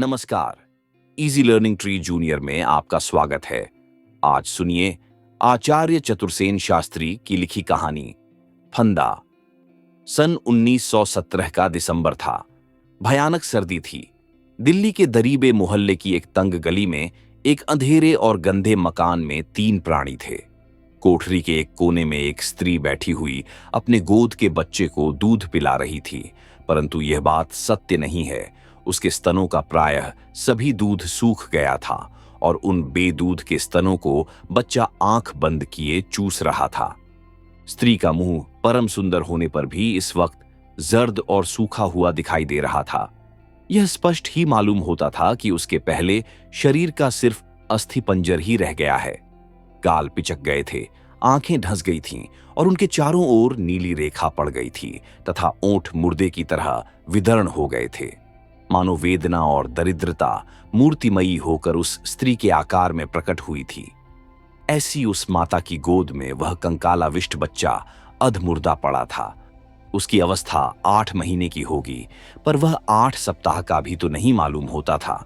नमस्कार। Easy learning tree junior में आपका स्वागत है। आज सुनिए आचार्य चतुर्सेन शास्त्री की लिखी कहानी फंदा। सन 1917 का दिसंबर था। भयानक सर्दी थी। दिल्ली के दरीबे मोहल्ले की एक तंग गली में एक अंधेरे और गंदे मकान में 3 प्राणी थे। कोठरी के एक कोने में एक स्त्री बैठी हुई अपने गोद के बच्चे को दूध पिला रही थी, परंतु यह बात सत्य नहीं है। उसके स्तनों का प्रायः सभी दूध सूख गया था और उन बेदूध के स्तनों को बच्चा आंख बंद किए चूस रहा था। स्त्री का मुंह परम सुंदर होने पर भी इस वक्त जर्द और सूखा हुआ दिखाई दे रहा था। यह स्पष्ट ही मालूम होता था कि उसके पहले शरीर का सिर्फ अस्थिपंजर ही रह गया है। गाल पिचक गए थे, आंखें ढस गई थीं और उनके चारों ओर नीली रेखा पड़ गई थी तथा ओंठ मुर्दे की तरह विदर्ण हो गए थे। मानो वेदना और दरिद्रता मूर्तिमयी होकर उस स्त्री के आकार में प्रकट हुई थी। ऐसी उस माता की गोद में वह कंकालाविष्ट बच्चा अधमुर्दा पड़ा था। उसकी अवस्था 8 महीने की होगी, पर वह 8 सप्ताह का भी तो नहीं मालूम होता था।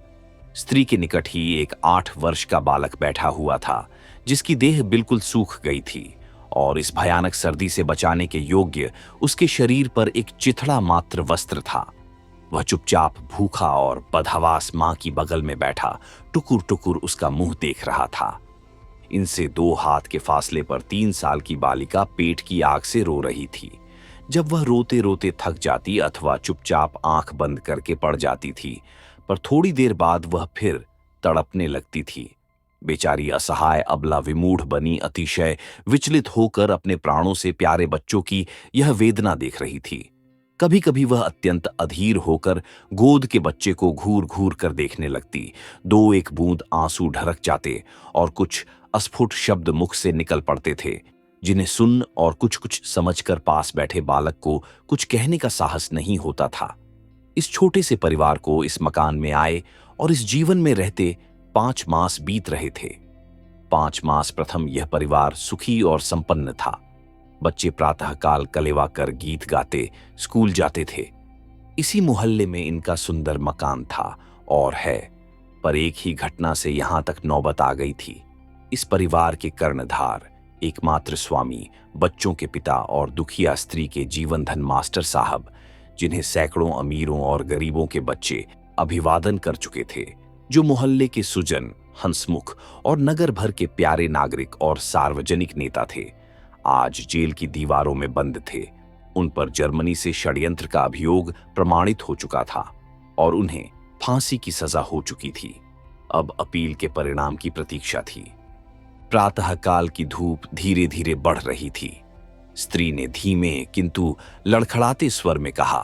स्त्री के निकट ही एक 8 वर्ष का बालक बैठा हुआ था, जिसकी देह बिल्कुल सूख गई थी और इस भयानक सर्दी से बचाने के योग्य उसके शरीर पर एक चिथड़ा मात्र वस्त्र था। वह चुपचाप भूखा और बदहवास मां की बगल में बैठा टुकुर टुकुर उसका मुंह देख रहा था। इनसे 2 हाथ के फासले पर 3 साल की बालिका पेट की आग से रो रही थी। जब वह रोते रोते थक जाती अथवा चुपचाप आंख बंद करके पड़ जाती थी, पर थोड़ी देर बाद वह फिर तड़पने लगती थी। बेचारी असहाय अबला विमूढ़ बनी अतिशय विचलित होकर अपने प्राणों से प्यारे बच्चों की यह वेदना देख रही थी। कभी कभी वह अत्यंत अधीर होकर गोद के बच्चे को घूर घूर कर देखने लगती। 2-1 बूंद आंसू ढरक जाते और कुछ अस्फुट शब्द मुख से निकल पड़ते थे, जिन्हें सुन और कुछ कुछ समझकर पास बैठे बालक को कुछ कहने का साहस नहीं होता था। इस छोटे से परिवार को इस मकान में आए और इस जीवन में रहते 5 मास बीत रहे थे। 5 मास प्रथम यह परिवार सुखी और संपन्न था। बच्चे प्रातःकाल कलेवा कर गीत गाते स्कूल जाते थे। इसी मोहल्ले में इनका सुंदर मकान था और है, पर एक ही घटना से यहां तक नौबत आ गई थी। इस परिवार के कर्णधार, एकमात्र स्वामी, बच्चों के पिता और दुखिया स्त्री के जीवन धन मास्टर साहब, जिन्हें सैकड़ों अमीरों और गरीबों के बच्चे अभिवादन कर चुके थे, जो मोहल्ले के सुजन, हंसमुख और नगर भर के प्यारे नागरिक और सार्वजनिक नेता थे, आज जेल की दीवारों में बंद थे। उन पर जर्मनी से षड्यंत्र का अभियोग प्रमाणित हो चुका था और उन्हें फांसी की सजा हो चुकी थी। अब अपील के परिणाम की प्रतीक्षा थी। प्रातःकाल की धूप धीरे धीरे बढ़ रही थी। स्त्री ने धीमे किंतु लड़खड़ाते स्वर में कहा,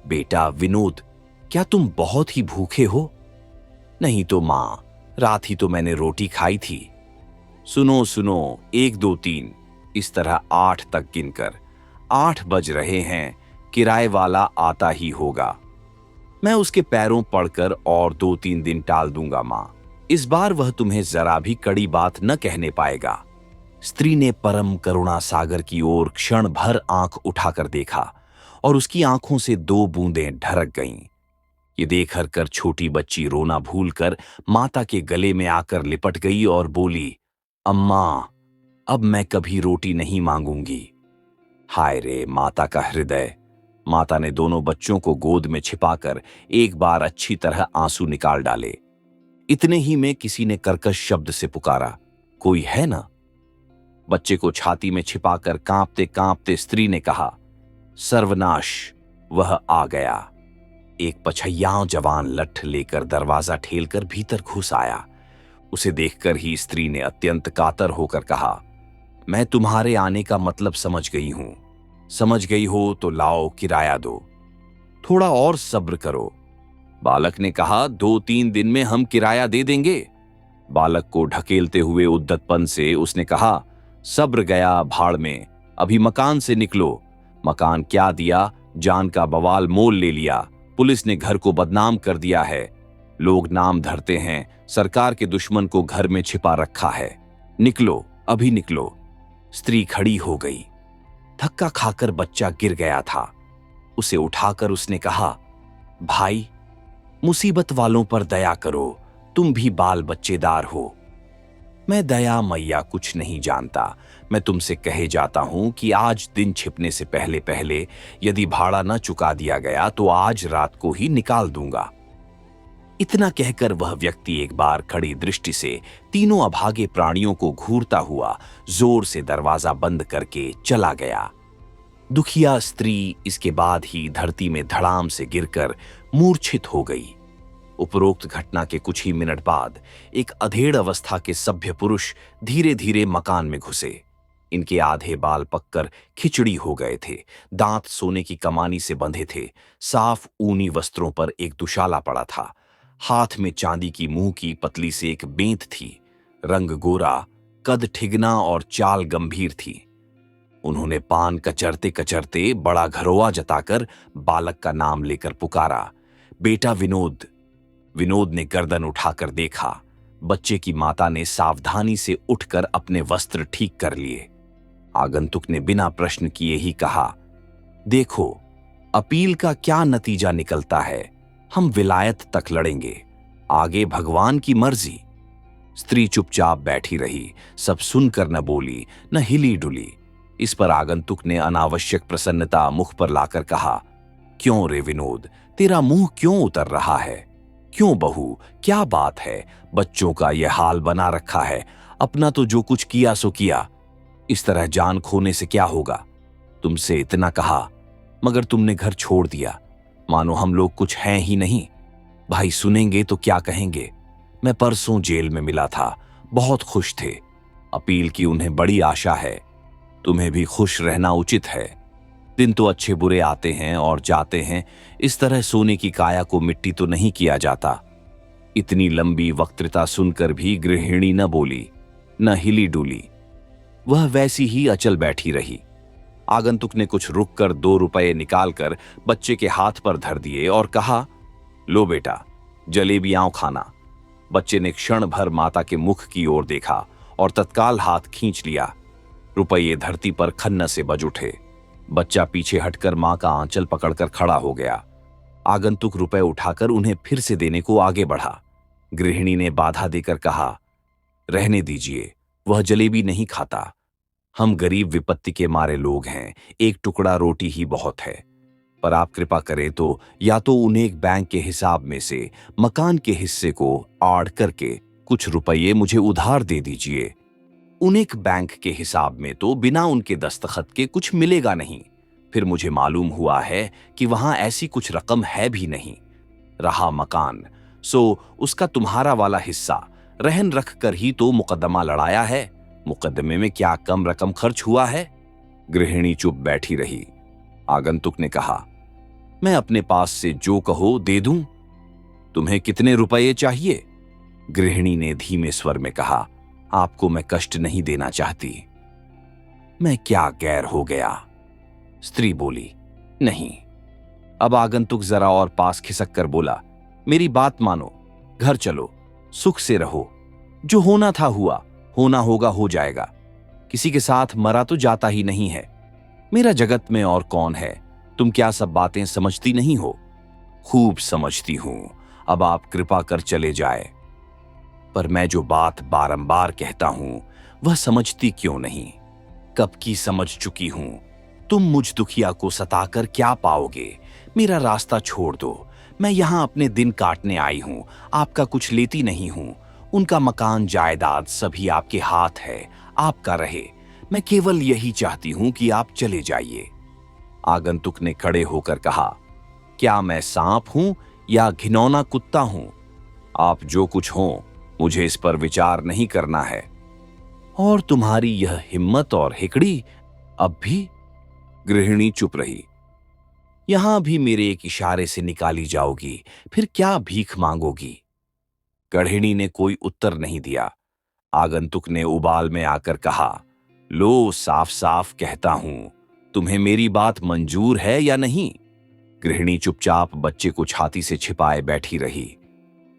बेटा विनोद, क्या तुम बहुत ही भूखे हो? नहीं तो मां, रात ही तो मैंने रोटी खाई थी। सुनो सुनो, 1 2 3 इस तरह 8 तक गिनकर। 8 बज रहे हैं, किराए वाला आता ही होगा। मैं उसके पैरों पड़कर और 2-3 दिन टाल दूंगा मां। इस बार वह तुम्हें जरा भी कड़ी बात न कहने पाएगा। स्त्री ने परम करुणा सागर की ओर क्षण भर आंख उठाकर देखा और उसकी आंखों से 2 बूंदें ढरक गईं। ये देखकर कर छोटी बच्ची रोना भूलकर माता के गले में आकर लिपट गई और बोली, अम्मा, अब मैं कभी रोटी नहीं मांगूंगी। हाय रे माता का हृदय। माता ने दोनों बच्चों को गोद में छिपाकर एक बार अच्छी तरह आंसू निकाल डाले। इतने ही में किसी ने कर्कश शब्द से पुकारा, कोई है ना? बच्चे को छाती में छिपाकर कांपते कांपते स्त्री ने कहा, सर्वनाश, वह आ गया। एक पछैयां जवान लठ लेकर दरवाजा ठेलकर भीतर घुस आया। उसे देखकर ही स्त्री ने अत्यंत कातर होकर कहा, मैं तुम्हारे आने का मतलब समझ गई हूं। समझ गई हो तो लाओ, किराया दो। थोड़ा और सब्र करो। बालक ने कहा, 2-3 दिन में हम किराया दे देंगे। बालक को ढकेलते हुए उद्दतपन से उसने कहा, सब्र गया भाड़ में, अभी मकान से निकलो। मकान क्या दिया, जान का बवाल मोल ले लिया। पुलिस ने घर को बदनाम कर दिया है। लोग नाम धरते हैं, सरकार के दुश्मन को घर में छिपा रखा है। निकलो, अभी निकलो। स्त्री खड़ी हो गई। धक्का खाकर बच्चा गिर गया था। उसे उठाकर उसने कहा, भाई, मुसीबत वालों पर दया करो, तुम भी बाल बच्चेदार हो। मैं दया मैया कुछ नहीं जानता। मैं तुमसे कहे जाता हूं कि आज दिन छिपने से पहले पहले यदि भाड़ा न चुका दिया गया तो आज रात को ही निकाल दूंगा। इतना कहकर वह व्यक्ति एक बार खड़ी दृष्टि से तीनों अभागे प्राणियों को घूरता हुआ जोर से दरवाजा बंद करके चला गया। दुखिया स्त्री इसके बाद ही धरती में धड़ाम से गिरकर मूर्छित हो गई। उपरोक्त घटना के कुछ ही मिनट बाद एक अधेड़ अवस्था के सभ्य पुरुष धीरे धीरे मकान में घुसे। इनके आधे बाल पककर खिचड़ी हो गए थे, दांत सोने की कमानी से बंधे थे, साफ ऊनी वस्त्रों पर एक दुशाला पड़ा था, हाथ में चांदी की मुंह की पतली से एक बेंत थी, रंग गोरा, कद ठिगना और चाल गंभीर थी। उन्होंने पान कचरते कचरते बड़ा घरोआ जताकर बालक का नाम लेकर पुकारा, बेटा विनोद। विनोद ने गर्दन उठाकर देखा। बच्चे की माता ने सावधानी से उठकर अपने वस्त्र ठीक कर लिए। आगंतुक ने बिना प्रश्न किए ही कहा, देखो अपील का क्या नतीजा निकलता है, हम विलायत तक लड़ेंगे, आगे भगवान की मर्जी। स्त्री चुपचाप बैठी रही, सब सुनकर न बोली न हिली डुली। इस पर आगंतुक ने अनावश्यक प्रसन्नता मुख पर लाकर कहा, क्यों रे विनोद, तेरा मुंह क्यों उतर रहा है? क्यों बहू, क्या बात है? बच्चों का यह हाल बना रखा है, अपना तो जो कुछ किया सो किया, इस तरह जान खोने से क्या होगा? तुमसे इतना कहा मगर तुमने घर छोड़ दिया, मानो हम लोग कुछ हैं ही नहीं। भाई सुनेंगे तो क्या कहेंगे? मैं परसों जेल में मिला था, बहुत खुश थे, अपील की उन्हें बड़ी आशा है, तुम्हें भी खुश रहना उचित है। दिन तो अच्छे बुरे आते हैं और जाते हैं, इस तरह सोने की काया को मिट्टी तो नहीं किया जाता। इतनी लंबी वक्तृता सुनकर भी गृहिणी न बोली न हिली डुली, वह वैसी ही अचल बैठी रही। आगंतुक ने कुछ रुककर 2 रुपए निकालकर बच्चे के हाथ पर धर दिए और कहा, लो बेटा, जलेबियां खाना। बच्चे ने क्षण भर माता के मुख की ओर देखा और तत्काल हाथ खींच लिया। रुपये धरती पर खन्ना से बज उठे। बच्चा पीछे हटकर मां का आंचल पकड़कर खड़ा हो गया। आगंतुक रुपए उठाकर उन्हें फिर से देने को आगे बढ़ा। गृहिणी ने बाधा देकर कहा, रहने दीजिए, वह जलेबी नहीं खाता। हम गरीब विपत्ति के मारे लोग हैं, एक टुकड़ा रोटी ही बहुत है। पर आप कृपा करें तो या तो उन्हें एक बैंक के हिसाब में से मकान के हिस्से को आड़ करके कुछ रुपये मुझे उधार दे दीजिए। उन एक बैंक के हिसाब में तो बिना उनके दस्तखत के कुछ मिलेगा नहीं। फिर मुझे मालूम हुआ है कि वहां ऐसी कुछ रकम है भी नहीं। रहा मकान, सो उसका तुम्हारा वाला हिस्सा रहन रख कर ही तो मुकदमा लड़ाया है। मुकदमे में क्या कम रकम खर्च हुआ है? गृहिणी चुप बैठी रही। आगंतुक ने कहा, मैं अपने पास से जो कहो दे दूं। तुम्हें कितने रुपये चाहिए? गृहिणी ने धीमे स्वर में कहा, आपको मैं कष्ट नहीं देना चाहती। मैं क्या गैर हो गया? स्त्री बोली, नहीं। अब आगंतुक जरा और पास खिसक कर बोला, मेरी बात मानो, घर चलो, सुख से रहो। जो होना था हुआ, होना होगा हो जाएगा। किसी के साथ मरा तो जाता ही नहीं है। मेरा जगत में और कौन है? तुम क्या सब बातें समझती नहीं हो? खूब समझती हूं, अब आप कृपा कर चले जाए। पर मैं जो बात बारंबार कहता हूं वह समझती क्यों नहीं? कब की समझ चुकी हूं। तुम मुझ दुखिया को सताकर क्या पाओगे? मेरा रास्ता छोड़ दो। मैं यहां अपने दिन काटने आई हूं, आपका कुछ लेती नहीं हूं। उनका मकान जायदाद सभी आपके हाथ है, आपका रहे। मैं केवल यही चाहती हूं कि आप चले जाइए। आगंतुक ने खड़े होकर कहा, क्या मैं सांप हूं या घिनौना कुत्ता हूं? आप जो कुछ हो, मुझे इस पर विचार नहीं करना है। और तुम्हारी यह हिम्मत और हिकड़ी अब भी? गृहिणी चुप रही। यहां भी मेरे एक इशारे से निकाली जाओगी, फिर क्या भीख मांगोगी? गृहिणी ने कोई उत्तर नहीं दिया। आगंतुक ने उबाल में आकर कहा, लो साफ साफ कहता हूं, तुम्हें मेरी बात मंजूर है या नहीं? गृहिणी चुपचाप बच्चे को छाती से छिपाए बैठी रही।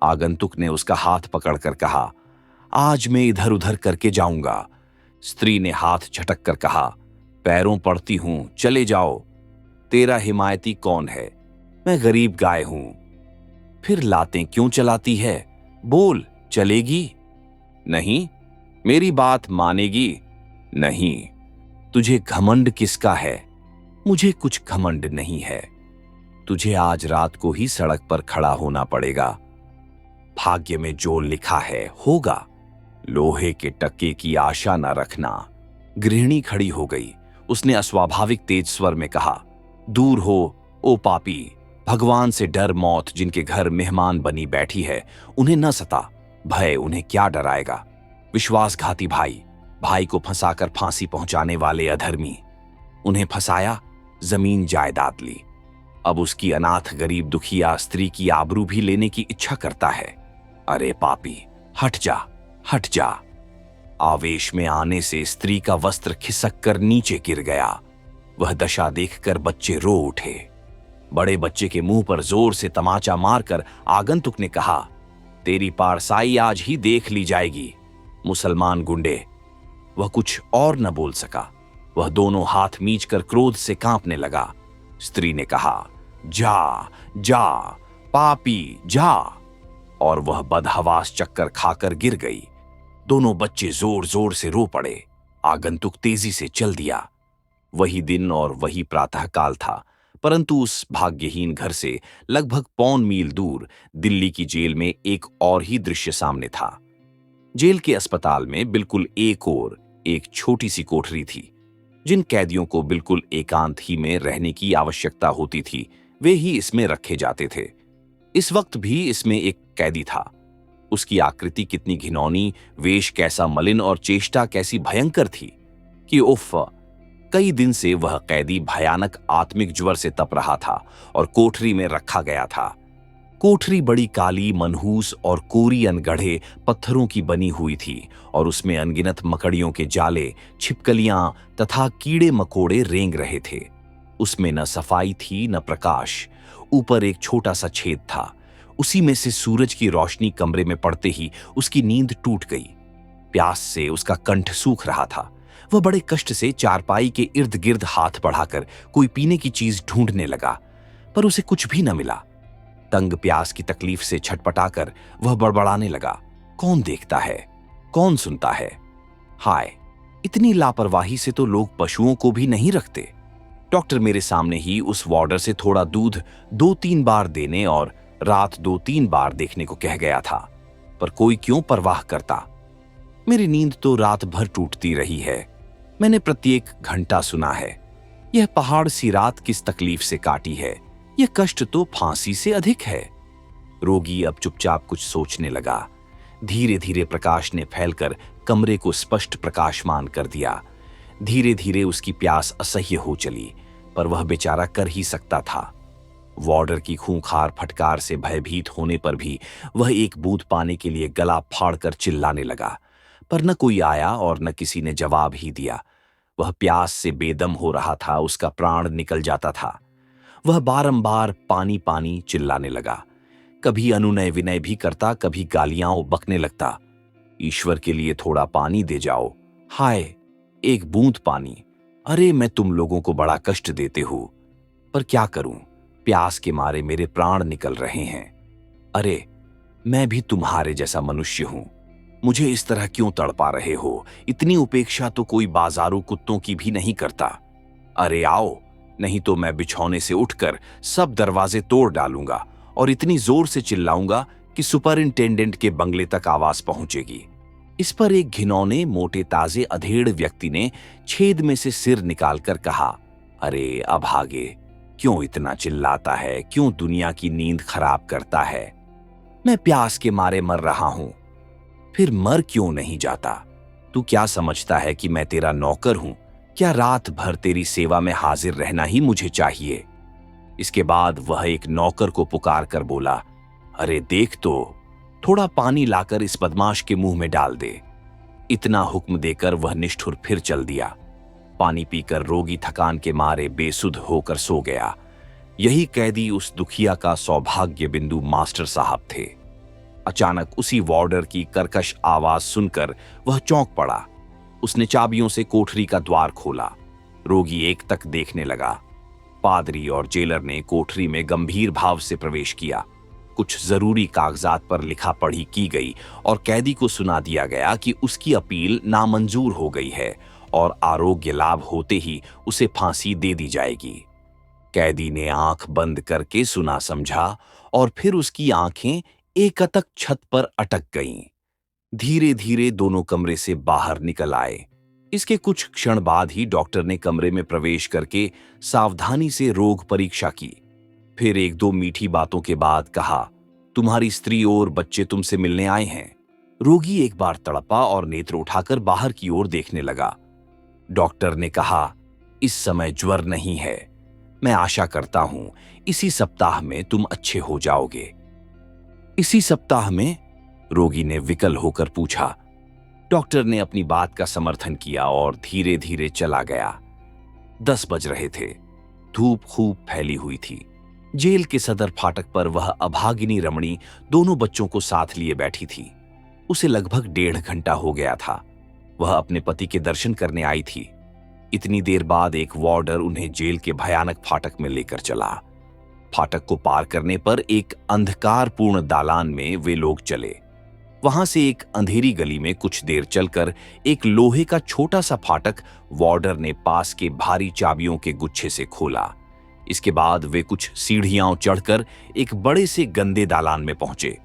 आगंतुक ने उसका हाथ पकड़कर कहा, आज मैं इधर उधर करके जाऊंगा। स्त्री ने हाथ झटक कर कहा, पैरों पड़ती हूं, चले जाओ। तेरा हिमायती कौन है? मैं गरीब गाय हूं। फिर लातें क्यों चलाती है? बोल, चलेगी? नहीं। मेरी बात मानेगी? नहीं। तुझे घमंड किसका है? मुझे कुछ घमंड नहीं है। तुझे आज रात को ही सड़क पर खड़ा होना पड़ेगा। भाग्य में जो लिखा है होगा। लोहे के टक्के की आशा न रखना। गृहिणी खड़ी हो गई। उसने अस्वाभाविक तेज स्वर में कहा, दूर हो ओ पापी। भगवान से डर। मौत जिनके घर मेहमान बनी बैठी है, उन्हें न सता। भय उन्हें क्या डराएगा? विश्वासघाती भाई, भाई को फंसाकर फांसी पहुंचाने वाले अधर्मी। उन्हें फंसाया, जमीन जायदाद ली। अब उसकी अनाथ गरीब दुखिया स्त्री की आबरू भी लेने की इच्छा करता है। अरे पापी, हट जा, हट जा। आवेश में आने से स्त्री का वस्त्र खिसक कर नीचे गिर गया। वह दशा देखकर बच्चे रो उठे। बड़े बच्चे के मुंह पर जोर से तमाचा मारकर आगंतुक ने कहा, तेरी पारसाई आज ही देख ली जाएगी, मुसलमान गुंडे। वह कुछ और न बोल सका। वह दोनों हाथ मींचकर क्रोध से कांपने लगा। स्त्री ने कहा, जा जा पापी जा, और वह बदहवास चक्कर खाकर गिर गई। दोनों बच्चे जोर जोर से रो पड़े। आगंतुक तेजी से चल दिया। वही दिन और वही प्रातःकाल था, परंतु उस भाग्यहीन घर से लगभग 1.25 मील दूर दिल्ली की जेल में एक और ही दृश्य सामने था। जेल के अस्पताल में बिल्कुल एक ओर एक छोटी सी कोठरी थी। जिन कैदियों को बिल्कुल एकांत ही में रहने की आवश्यकता होती थी, वे ही इसमें रखे जाते थे। इस वक्त भी इसमें एक कैदी था। उसकी आकृति कितनी घिनौनी, वेश कैसा मलिन और चेष्टा कैसी भयंकर थी कि उफ! कई दिन से वह कैदी भयानक आत्मिक ज्वर से तप रहा था और कोठरी में रखा गया था। कोठरी बड़ी काली, मनहूस और कोरी अनगढ़े पत्थरों की बनी हुई थी और उसमें अनगिनत मकड़ियों के जाले, छिपकलियां तथा कीड़े मकोड़े रेंग रहे थे। उसमें न सफाई थी न प्रकाश। ऊपर एक छोटा सा छेद था। उसी में से सूरज की रोशनी कमरे में पड़ते ही उसकी नींद टूट गई। प्यास से उसका कंठ सूख रहा था। वह बड़े कष्ट से चारपाई के इर्द गिर्द हाथ बढ़ाकर कोई पीने की चीज ढूंढने लगा, पर उसे कुछ भी न मिला। तंग प्यास की तकलीफ से छटपटाकर वह बड़बड़ाने लगा, कौन देखता है, कौन सुनता है? हाय, इतनी लापरवाही से तो लोग पशुओं को भी नहीं रखते। डॉक्टर मेरे सामने ही उस वार्डर से थोड़ा दूध 2-3 बार देने और रात 2-3 बार देखने को कह गया था, पर कोई क्यों परवाह करता? मेरी नींद तो रात भर टूटती रही है। मैंने प्रत्येक घंटा सुना है, यह पहाड़ सी रात किस तकलीफ से काटी है, यह कष्ट तो फांसी से अधिक है। रोगी अब चुपचाप कुछ सोचने लगा। धीरे धीरे प्रकाश ने फैलकर कमरे को स्पष्ट प्रकाशमान कर दिया। धीरे धीरे उसकी प्यास असह्य हो चली, पर वह बेचारा कर ही सकता था। वार्डर की खूंखार फटकार से भयभीत होने पर भी वह एक बूंद पाने के लिए गला फाड़कर चिल्लाने लगा, पर न कोई आया और न किसी ने जवाब ही दिया। वह प्यास से बेदम हो रहा था, उसका प्राण निकल जाता था। वह बारंबार पानी पानी चिल्लाने लगा। कभी अनुनय विनय भी करता, कभी गालियां बकने लगता। ईश्वर के लिए थोड़ा पानी दे जाओ, हाय एक बूंद पानी। अरे मैं तुम लोगों को बड़ा कष्ट देते हो, पर क्या करूं, प्यास के मारे मेरे प्राण निकल रहे हैं। अरे मैं भी तुम्हारे जैसा मनुष्य हूं, मुझे इस तरह क्यों तड़पा रहे हो? इतनी उपेक्षा तो कोई बाजारू कुत्तों की भी नहीं करता। अरे आओ, नहीं तो मैं बिछौने से उठकर सब दरवाजे तोड़ डालूंगा और इतनी जोर से चिल्लाऊंगा कि सुपरिंटेंडेंट के बंगले तक आवाज पहुंचेगी। इस पर एक घिनौने मोटे ताजे अधेड़ व्यक्ति ने छेद में से सिर निकालकर कहा, अरे अभागे, क्यों इतना चिल्लाता है? क्यों दुनिया की नींद खराब करता है? मैं प्यास के मारे मर रहा हूं। फिर मर क्यों नहीं जाता? तू क्या समझता है कि मैं तेरा नौकर हूं? क्या रात भर तेरी सेवा में हाजिर रहना ही मुझे चाहिए? इसके बाद वह एक नौकर को पुकार कर बोला, अरे देख तो, थोड़ा पानी लाकर इस बदमाश के मुंह में डाल दे। इतना हुक्म देकर वह निष्ठुर फिर चल दिया। पानी पीकर रोगी थकान के मारे बेसुध होकर सो गया। यही कैदी उस दुखिया का सौभाग्य बिंदु मास्टर साहब थे। अचानक उसी वार्डर की कर्कश आवाज सुनकर वह चौंक पड़ा। उसने चाबियों से कोठरी का द्वार खोला। रोगी एक तक देखने लगा। पादरी और जेलर ने कोठरी में गंभीर भाव से प्रवेश किया। कुछ जरूरी कागजात पर लिखा पढ़ी की गई और कैदी को सुना दिया गया कि उसकी अपील नामंजूर हो गई है और आरोग्य लाभ होते ही उसे फांसी दे दी जाएगी। कैदी ने आंख बंद करके सुना समझा और फिर उसकी आंखें एकटक छत पर अटक गईं। धीरे धीरे दोनों कमरे से बाहर निकल आए। इसके कुछ क्षण बाद ही डॉक्टर ने कमरे में प्रवेश करके सावधानी से रोग परीक्षा की। फिर एक दो मीठी बातों के बाद कहा, तुम्हारी स्त्री और बच्चे तुमसे मिलने आए हैं। रोगी एक बार तड़पा और नेत्र उठाकर बाहर की ओर देखने लगा। डॉक्टर ने कहा, इस समय ज्वर नहीं है। मैं आशा करता हूं इसी सप्ताह में तुम अच्छे हो जाओगे। इसी सप्ताह में? रोगी ने विकल होकर पूछा। डॉक्टर ने अपनी बात का समर्थन किया और धीरे धीरे चला गया। 10 बज रहे थे। धूप खूब फैली हुई थी। जेल के सदर फाटक पर वह अभागिनी रमणी दोनों बच्चों को साथ लिए बैठी थी। उसे लगभग 1.5 घंटा हो गया था। वह अपने पति के दर्शन करने आई थी। इतनी देर बाद एक वार्डर उन्हें जेल के भयानक फाटक में लेकर चला। फाटक को पार करने पर एक अंधकारपूर्ण दालान में वे लोग चले। वहां से एक अंधेरी गली में कुछ देर चलकर एक लोहे का छोटा सा फाटक वार्डर ने पास के भारी चाबियों के गुच्छे से खोला। इसके बाद वे कुछ सीढ़ियां चढ़कर एक बड़े से गंदे दालान में पहुंचे।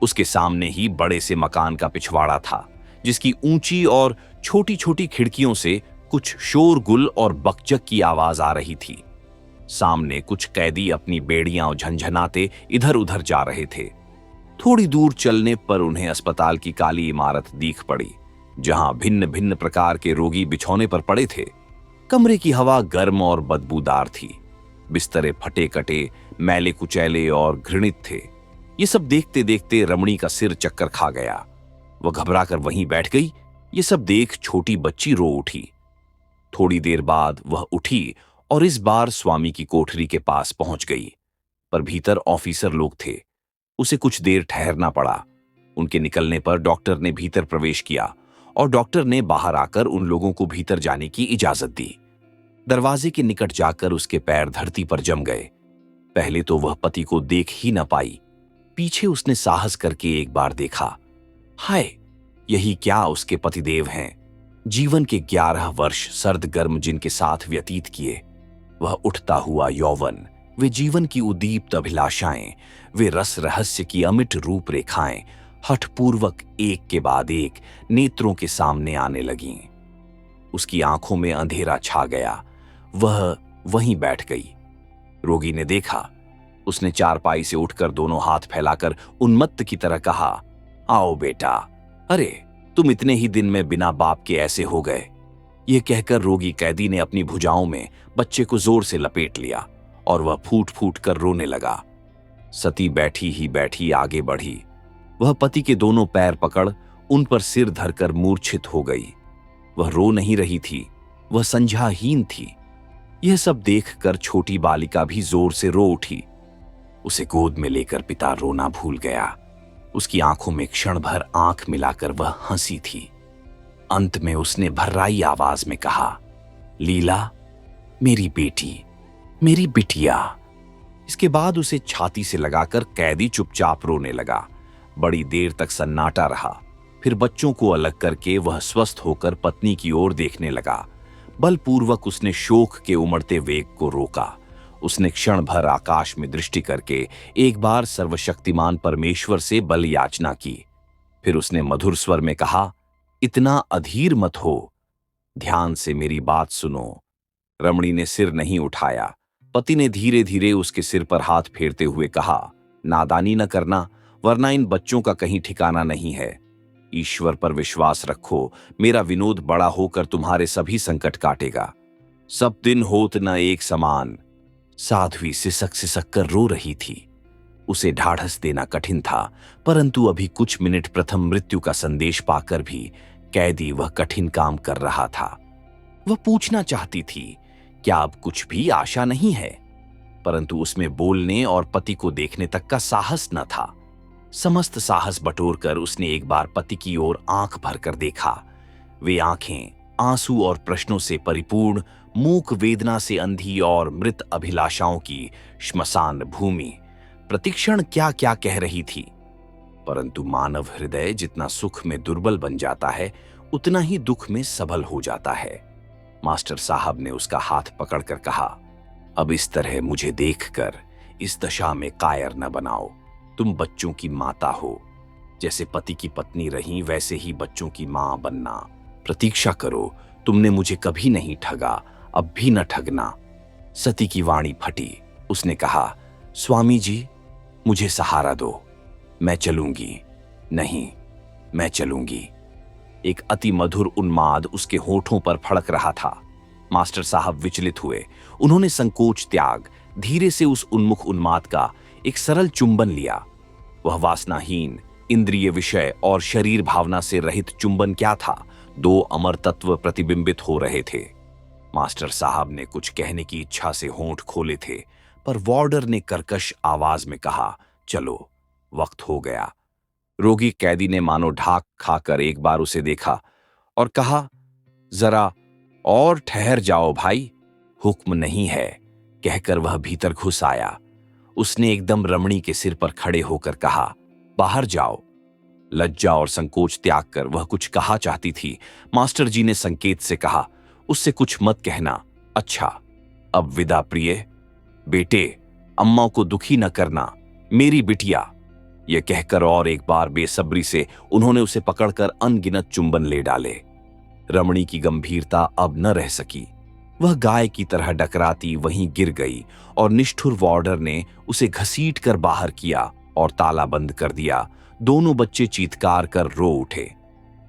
उसके सामने ही बड़े से मकान का पिछवाड़ा था, जिसकी ऊंची और छोटी छोटी खिड़कियों से कुछ शोरगुल और बकझक की आवाज आ रही थी। सामने कुछ कैदी अपनी बेड़ियां झंझनाते इधर उधर जा रहे थे। थोड़ी दूर चलने पर उन्हें अस्पताल की काली इमारत दिख पड़ी, जहां भिन्न भिन्न प्रकार के रोगी बिछौने पर पड़े थे। कमरे की हवा गर्म और बदबूदार थी। बिस्तरे फटे कटे, मैले कुचैले और घृणित थे। ये सब देखते देखते रमणी का सिर चक्कर खा गया। वह घबराकर वहीं बैठ गई। ये सब देख छोटी बच्ची रो उठी। थोड़ी देर बाद वह उठी और इस बार स्वामी की कोठरी के पास पहुंच गई, पर भीतर ऑफिसर लोग थे। उसे कुछ देर ठहरना पड़ा। उनके निकलने पर डॉक्टर ने भीतर प्रवेश किया और डॉक्टर ने बाहर आकर उन लोगों को भीतर जाने की इजाजत दी। दरवाजे के निकट जाकर उसके पैर धरती पर जम गए। पहले तो वह पति को देख ही न पाई। पीछे उसने साहस करके एक बार देखा। हाय, यही क्या उसके पतिदेव हैं। जीवन के 11 वर्ष सर्द गर्म जिनके साथ व्यतीत किए, वह उठता हुआ यौवन, वे जीवन की उद्दीप्त अभिलाषाएं, वे रस रहस्य की अमिट रूपरेखाएं हठपूर्वक एक के बाद एक नेत्रों के सामने आने लगीं। उसकी आंखों में अंधेरा छा गया। वह वहीं बैठ गई। रोगी ने देखा। उसने चारपाई से उठकर दोनों हाथ फैलाकर उन्मत्त की तरह कहा, आओ बेटा। अरे, तुम इतने ही दिन में बिना बाप के ऐसे हो गए। यह कहकर रोगी कैदी ने अपनी भुजाओं में बच्चे को जोर से लपेट लिया और वह फूट फूट कर रोने लगा। सती बैठी ही बैठी आगे बढ़ी। वह पति के दोनों पैर पकड़ उन पर सिर धरकर मूर्छित हो गई। वह रो नहीं रही थी, वह संज्ञाहीन थी। यह सब देखकर छोटी बालिका भी जोर से रो उठी। उसे गोद में लेकर पिता रोना भूल गया। उसकी आंखों में क्षण भर आंख मिलाकर वह हंसी थी। अंत में उसने भर्राई आवाज में कहा, लीला, मेरी बेटी, मेरी बिटिया। इसके बाद उसे छाती से लगाकर कैदी चुपचाप रोने लगा। बड़ी देर तक सन्नाटा रहा। फिर बच्चों को अलग करके वह स्वस्थ होकर पत्नी की ओर देखने लगा। बलपूर्वक उसने शोक के उमड़ते वेग को रोका। उसने क्षण भर आकाश में दृष्टि करके एक बार सर्वशक्तिमान परमेश्वर से बल याचना की। फिर उसने मधुर स्वर में कहा, इतना अधीर मत हो, ध्यान से मेरी बात सुनो। रमणी ने सिर नहीं उठाया। पति ने धीरे धीरे उसके सिर पर हाथ फेरते हुए कहा, नादानी न करना, वरना इन बच्चों का कहीं ठिकाना नहीं है। ईश्वर पर विश्वास रखो, मेरा विनोद बड़ा होकर तुम्हारे सभी संकट काटेगा। सब दिन होत न एक समान। साध्वी सिसक सिसक कर रो रही थी। उसे ढाढ़स देना कठिन था, परंतु अभी कुछ मिनट प्रथम मृत्यु का संदेश पाकर भी कैदी वह कठिन काम कर रहा था। वह पूछना चाहती थी, क्या अब कुछ भी आशा नहीं है? परंतु उसमें बोलने और पति को देखने तक का साहस न था। समस्त साहस बटोरकर उसने एक बार पति की ओर आंख भरकर देखा। वे आंखें आंसू और प्रश्नों से परिपूर्ण, मूक वेदना से अंधी और मृत अभिलाषाओं की श्मशान भूमि, प्रतिक्षण क्या क्या कह रही थी। परंतु मानव हृदय जितना सुख में दुर्बल बन जाता है, उतना ही दुख में सबल हो जाता है। मास्टर साहब ने उसका हाथ पकड़कर कहा, अब इस तरह मुझे देखकर इस दशा में कायर न बनाओ। तुम बच्चों की माता हो, जैसे पति की पत्नी रही वैसे ही बच्चों की मां बनना। प्रतीक्षा करो, तुमने मुझे कभी नहीं ठगा, अब भी न ठगना। सती की वाणी फटी। उसने कहा, स्वामी जी, मुझे सहारा दो, मैं चलूंगी। नहीं, मैं चलूंगी। एक अति मधुर उन्माद उसके होठों पर फड़क रहा था। मास्टर साहब विचलित हुए। उन्होंने संकोच त्याग धीरे से उस उन्मुख उन्माद का एक सरल चुंबन लिया। वह वासनाहीन, इंद्रिय विषय और शरीर भावना से रहित चुंबन क्या था? दो अमर तत्व प्रतिबिंबित हो रहे थे। मास्टर साहब ने कुछ कहने की इच्छा से होंठ खोले थे, पर वार्डर ने कर्कश आवाज में कहा, चलो, वक्त हो गया। रोगी कैदी ने मानो ढाक खाकर एक बार उसे देखा और कहा, जरा और ठहर जाओ भाई, हुक्म नहीं है। कहकर वह भीतर घुस आया। उसने एकदम रमणी के सिर पर खड़े होकर कहा, बाहर जाओ। लज्जा और संकोच त्याग कर वह कुछ कहा चाहती थी। मास्टर जी ने संकेत से कहा, उससे कुछ मत कहना। अच्छा, अब विदा प्रिय। बेटे, अम्मा को दुखी न करना, मेरी बिटिया। यह कहकर और एक बार बेसब्री से उन्होंने उसे पकड़कर अनगिनत चुंबन ले डाले। रमणी की गंभीरता अब न रह सकी। वह गाय की तरह डकराती वहीं गिर गई और निष्ठुर वार्डर ने उसे घसीट कर बाहर किया और ताला बंद कर दिया। दोनों बच्चे चीत्कार कर रो उठे।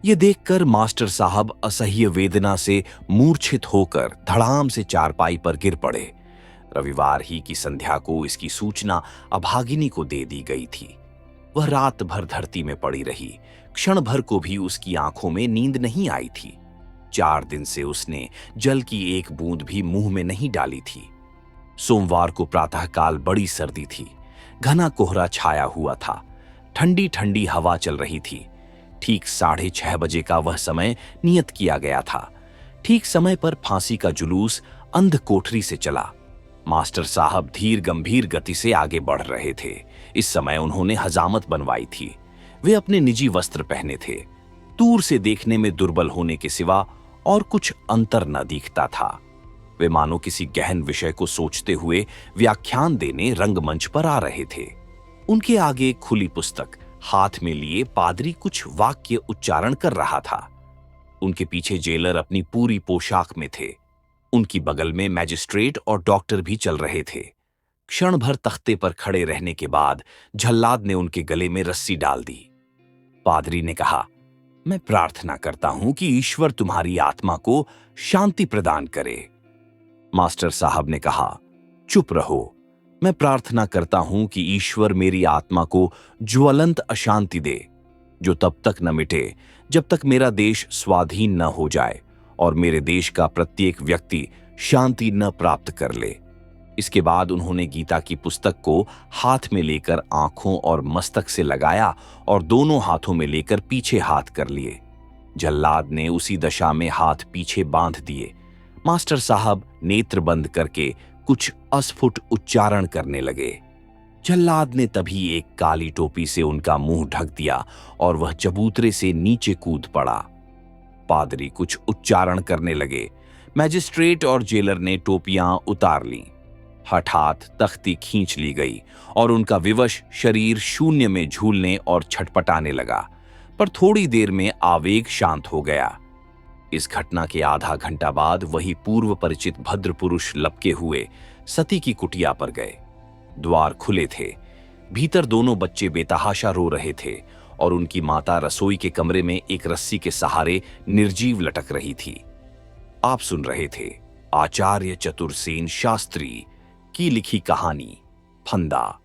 ये देखकर मास्टर साहब असह्य वेदना से मूर्छित होकर धड़ाम से चारपाई पर गिर पड़े। रविवार ही की संध्या को इसकी सूचना अभागिनी को दे दी गई थी। वह रात भर धरती में पड़ी रही। क्षण भर को भी उसकी आंखों में नींद नहीं आई थी। 4 दिन से उसने जल की एक बूंद भी मुंह में नहीं डाली थी। सोमवार को प्रातःकाल बड़ी सर्दी थी। घना कोहरा छाया हुआ था। ठंडी ठंडी हवा चल रही थी। ठीक 6:30 बजे का वह समय नियत किया गया था। ठीक समय पर फांसी का जुलूस अंध कोठरी से चला। मास्टर साहब धीर गंभीर गति से आगे बढ़ रहे थे। इस समय उन्होंने हजामत बनवाई थी। वे अपने निजी वस्त्र पहने थे। दूर से देखने में दुर्बल होने के सिवा और कुछ अंतर न दिखता था। वे मानो किसी गहन विषय को सोचते हुए व्याख्यान देने रंगमंच पर आ रहे थे। उनके आगे खुली पुस्तक हाथ में लिए पादरी कुछ वाक्य उच्चारण कर रहा था। उनके पीछे जेलर अपनी पूरी पोशाक में थे। उनकी बगल में मैजिस्ट्रेट और डॉक्टर भी चल रहे थे। क्षण भर तख्ते पर खड़े रहने के बाद झल्लाद ने उनके गले में रस्सी डाल दी। पादरी ने कहा, मैं प्रार्थना करता हूं कि ईश्वर तुम्हारी आत्मा को शांति प्रदान करे। मास्टर साहब ने कहा, चुप रहो। मैं प्रार्थना करता हूं कि ईश्वर मेरी आत्मा को ज्वलंत अशांति दे, जो तब तक न मिटे जब तक मेरा देश स्वाधीन न हो जाए और मेरे देश का प्रत्येक व्यक्ति शांति न प्राप्त कर ले। इसके बाद उन्होंने गीता की पुस्तक को हाथ में लेकर आंखों और मस्तक से लगाया और दोनों हाथों में लेकर पीछे हाथ कर लिए। जल्लाद ने उसी दशा में हाथ पीछे बांध दिए। मास्टर साहब नेत्र बंद करके कुछ अस्फुट उच्चारण करने लगे। जल्लाद ने तभी एक काली टोपी से उनका मुंह ढक दिया और वह चबूतरे से नीचे कूद पड़ा। पादरी कुछ उच्चारण करने लगे। मैजिस्ट्रेट और जेलर ने टोपियां उतार लीं। हठात तख्ती खींच ली गई और उनका विवश शरीर शून्य में झूलने और छटपटाने लगा, पर थोड़ी देर में आवेग शांत हो गया। इस घटना के आधा घंटा बाद वही पूर्व परिचित भद्र पुरुष लपके हुए सती की कुटिया पर गए। द्वार खुले थे। भीतर दोनों बच्चे बेतहाशा रो रहे थे और उनकी माता रसोई के कमरे में एक रस्सी के सहारे निर्जीव लटक रही थी। आप सुन रहे थे आचार्य चतुरसेन शास्त्री की लिखी कहानी फंदा।